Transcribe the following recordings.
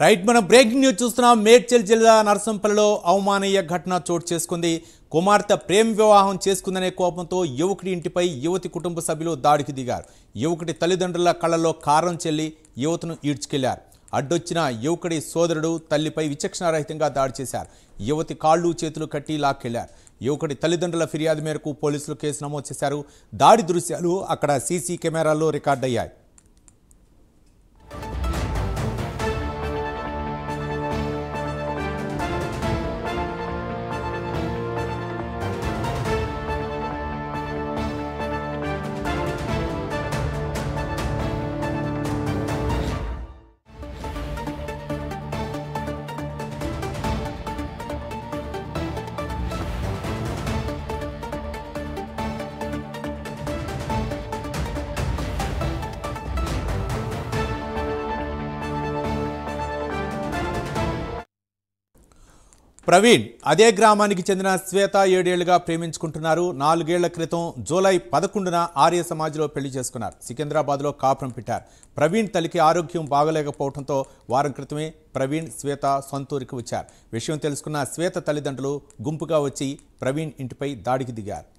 Right మనం breaking news చూస్తున్నాం. మేడ్చల్ జిల్లా నర్సంపల్లిలో అవమానీయ ఘటన చోటు చేసుకుంది. కుమార్తె ప్రేమ వివాహం చేసుకుందనే కోపంతో యువకుడి ఇంటిపై యువతి కుటుంబ సభ్యులు దాడికి దిగారు. యువకుడి తల్లిదండ్రుల కళ్ళలో కారం చెల్లి యువతను ఈడ్చుకెళ్లారు. అడ్డొచ్చిన యువకుడి సోదరుడు తల్లిపై విచక్షణారహితంగా దాడి చేశారు. యువతి కాళ్ళు చేతులు కట్టి లాక్కెళ్లారు. యువకుడి తల్లిదండ్రుల ఫిర్యాదు మేరకు పోలీసులు కేసు నమోదు చేశారు. దాడి దృశ్యాలు అక్కడ సీసీ కెమెరాల్లో రికార్డయ్యాయి. ప్రవీణ్ అదే గ్రామానికి చెందిన శ్వేత 7 ఏళ్లుగా ప్రేమించుకుంటున్నారు. 4 ఏళ్ల క్రితం జూలై 11న ఆర్య సమాజ్లో పెళ్లి చేసుకున్నారు. సికింద్రాబాద్లో కాపురం పెట్టారు. ప్రవీణ్ తల్లికి ఆరోగ్యం బాగలేకపోవడంతో వారం క్రితమే ప్రవీణ్ శ్వేత సొంతూరికి వచ్చారు. విషయం తెలుసుకున్న శ్వేత తల్లిదండ్రులు గుంపుగా వచ్చి ప్రవీణ్ ఇంటిపై దాడికి దిగారు.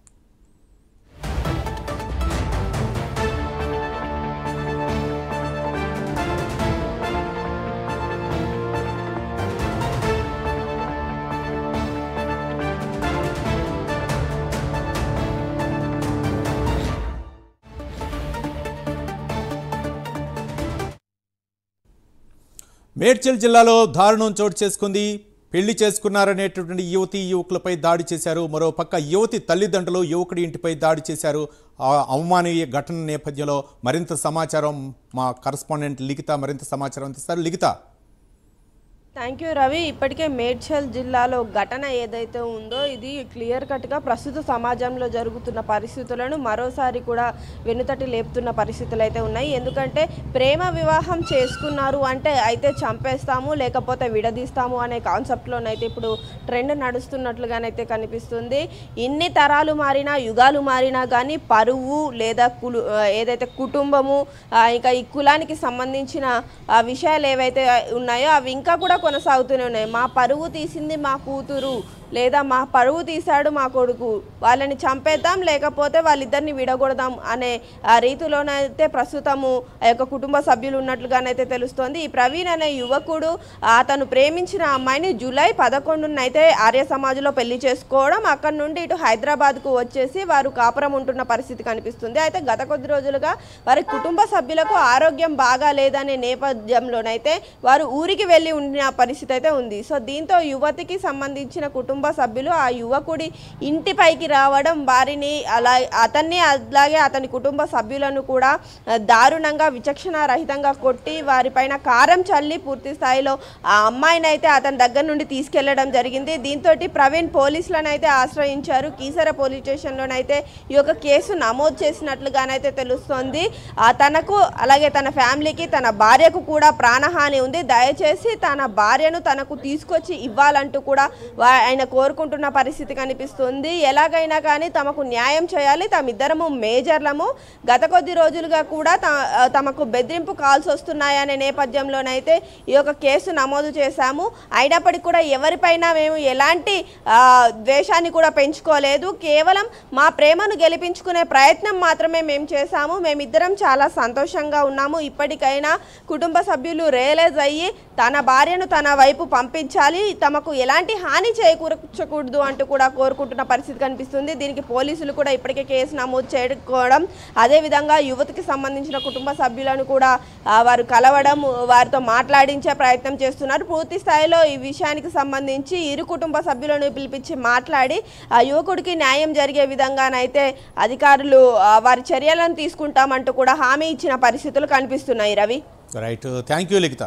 మేడ్చల్ జిల్లాలో దారుణం చోటు చేసుకుంది. పెళ్లి చేసుకున్నారనేటటువంటి యువకులపై దాడి చేశారు. మరోపక్క యువతి తల్లిదండ్రులు యువకుడి ఇంటిపై దాడి చేశారు. అవమానీయ ఘటన నేపథ్యంలో మరింత సమాచారం మా కరస్పాండెంట్ లిఖిత మరింత సమాచారం అందిస్తారు. లిఖిత. Thank you Ravi. ఇప్పటికే మేడ్చల్ జిల్లాలో ఘటన ఏదైతే ఉందో ఇది క్లియర్ కట్గా ప్రస్తుత సమాజంలో జరుగుతున్న పరిస్థితులను మరోసారి కూడా వెనుతటి లేపుతున్న పరిస్థితులు అయితే ఉన్నాయి. ఎందుకంటే ప్రేమ వివాహం చేసుకున్నారు అంటే అయితే చంపేస్తాము లేకపోతే విడదీస్తాము అనే కాన్సెప్ట్లోనైతే ఇప్పుడు ట్రెండ్ నడుస్తున్నట్లుగానైతే కనిపిస్తుంది. ఇన్ని తరాలు మారినా యుగాలు మారినా కానీ పరువు లేదా ఏదైతే కుటుంబము ఇంకా ఈ కులానికి సంబంధించిన విషయాలు ఏవైతే ఉన్నాయో అవి ఇంకా కూడా కొనసాగుతూనే ఉన్నాయి. మా పరువు తీసింది మా కూతురు లేదా మా పరువు తీశాడు మా కొడుకు, వాళ్ళని చంపేద్దాం లేకపోతే వాళ్ళిద్దరిని విడగొడదాం అనే రీతిలోనైతే ప్రస్తుతము ఆ యొక్క కుటుంబ సభ్యులు ఉన్నట్లుగానైతే తెలుస్తోంది. ఈ ప్రవీణ్ అనే యువకుడు అతను ప్రేమించిన అమ్మాయిని జూలై 11న అయితే ఆర్య సమాజ్లో పెళ్లి చేసుకోవడం, అక్కడి నుండి ఇటు హైదరాబాద్కు వచ్చేసి వారు కాపురం ఉంటున్న పరిస్థితి కనిపిస్తుంది. అయితే గత కొద్ది రోజులుగా వారి కుటుంబ సభ్యులకు ఆరోగ్యం బాగా లేదనే నేపథ్యంలోనైతే వారు ఊరికి వెళ్ళి ఉండిన పరిస్థితి అయితే ఉంది. సో దీంతో యువతికి సంబంధించిన కుటుంబ సభ్యులు ఆ యువకుడి ఇంటిపైకి రావడం, వారిని అతన్ని అలాగే అతని కుటుంబ సభ్యులను కూడా దారుణంగా విచక్షణారహితంగా కొట్టి వారిపైన కారం చల్లి పూర్తి స్థాయిలో ఆ అమ్మాయిని అయితే అతని దగ్గర నుండి తీసుకెళ్లడం జరిగింది. దీంతో ప్రవీణ్ పోలీసులను అయితే ఆశ్రయించారు. కీసర పోలీస్ స్టేషన్లోనైతే ఈ యొక్క కేసు నమోదు చేసినట్లుగానైతే తెలుస్తోంది. తనకు అలాగే తన ఫ్యామిలీకి తన భార్యకు కూడా ప్రాణహాని ఉంది, దయచేసి తన భార్యను తనకు తీసుకొచ్చి ఇవ్వాలంటూ కూడా ఆయన కోరుకుంటున్న పరిస్థితి కనిపిస్తుంది. ఎలాగైనా కానీ తమకు న్యాయం చేయాలి, తమిద్దరము మేజర్లము, గత కొద్ది రోజులుగా కూడా తమకు బెదిరింపు కాల్స్ వస్తున్నాయనే నేపథ్యంలోనైతే ఈ యొక్క కేసు నమోదు చేశాము. అయినప్పటికీ కూడా ఎవరిపైనా మేము ఎలాంటి ద్వేషాన్ని కూడా పెంచుకోలేదు, కేవలం మా ప్రేమను గెలిపించుకునే ప్రయత్నం మాత్రమే మేము చేశాము. మేమిద్దరం చాలా సంతోషంగా ఉన్నాము. ఇప్పటికైనా కుటుంబ సభ్యులు రియలైజ్ అయ్యి తన భార్యను తన వైపు పంపించాలి, తమకు ఎలాంటి హాని చేకూర్చకూడదు అంటూ కూడా కోరుకుంటున్న పరిస్థితి కనిపిస్తుంది. దీనికి పోలీసులు కూడా ఇప్పటికే కేసు నమోదు చేసుకోవడం, అదేవిధంగా యువతికి సంబంధించిన కుటుంబ సభ్యులను కూడా వారు కలవడం, వారితో మాట్లాడించే ప్రయత్నం చేస్తున్నారు. పూర్తి స్థాయిలో ఈ విషయానికి సంబంధించి ఇరు కుటుంబ సభ్యులను పిలిపించి మాట్లాడి ఆ యువకుడికి న్యాయం జరిగే విధంగానైతే అధికారులు వారి చర్యలను తీసుకుంటామంటూ కూడా హామీ ఇచ్చిన పరిస్థితులు కనిపిస్తున్నాయి. Ravi. Right, thank you Likhita.